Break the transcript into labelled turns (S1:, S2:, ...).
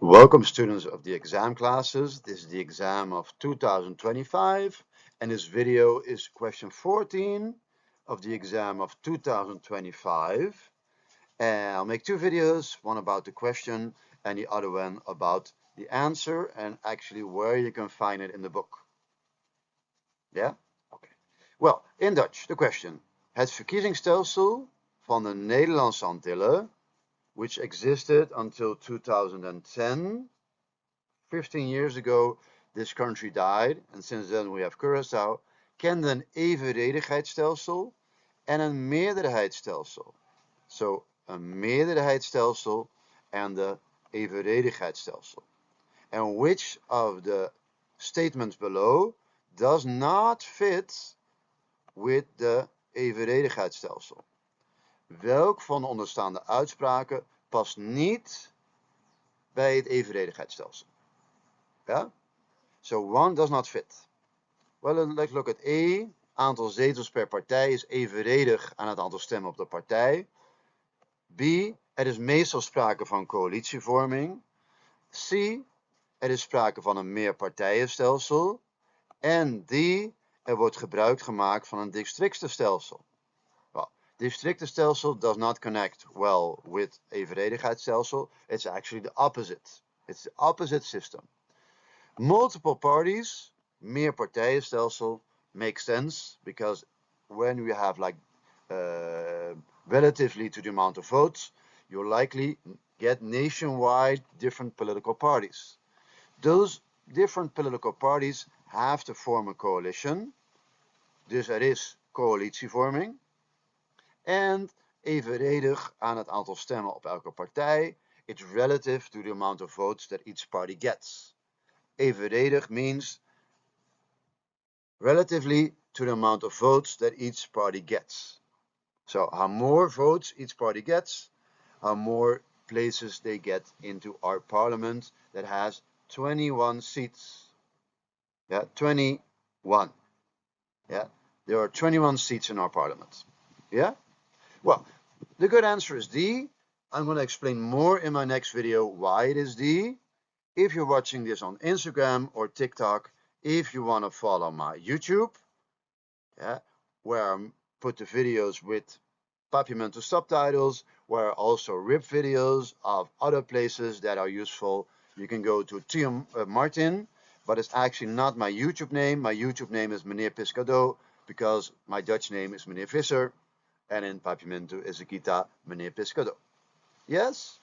S1: Welcome students of the exam classes. This is the exam of 2025 and this video is question 14 of the exam of 2025. And I'll make two videos, one about the question and the other one about the answer and actually where you can find it in the book. Yeah? Okay. Well, in Dutch, the question. Het verkiezingsstelsel van de Nederlandse Antillen, which existed until 2010, 15 years ago, this country died, and since then we have Curaçao, kende een evenredigheidsstelsel en een meerderheidsstelsel. So, een meerderheidsstelsel and the evenredigheidsstelsel. And which of the statements below does not fit with the evenredigheidsstelsel? Welk van de onderstaande uitspraken past niet bij het evenredigheidsstelsel? Ja? So one does not fit. Well, let's look at A. Aantal zetels per partij is evenredig aan het aantal stemmen op de partij. B. Er is meestal sprake van coalitievorming. C. Er is sprake van een meerpartijenstelsel. En D. Er wordt gebruik gemaakt van een districtenstelsel. Well, districtenstelsel does not connect well with evenredigheidsstelsel. It's actually the opposite. It's the opposite system. Multiple parties, meerpartijenstelsel, makes sense because when we have like relatively to the amount of votes, you likely get nationwide different political parties. Those different political parties have to form a coalition. Dus er is coalitievorming. En evenredig aan het aantal stemmen op elke partij. It's relative to the amount of votes that each party gets. Evenredig means relatively to the amount of votes that each party gets. So how more votes each party gets, how more places they get into our parliament that has 21 seats. Yeah, 21. Yeah, there are 21 seats in our parliament. Yeah? Well, the good answer is D. I'm going to explain more in my next video why it is D. If you're watching this on Instagram or TikTok, if you want to follow my YouTube, yeah, where I put the videos with Papiamento subtitles, where I also rip videos of other places that are useful. You can go to Theo Martin, but it's actually not my YouTube name. My YouTube name is Meneer Piscado because my Dutch name is Meneer Visser, and in Papiamento is Akita Meneer Piscado. Yes?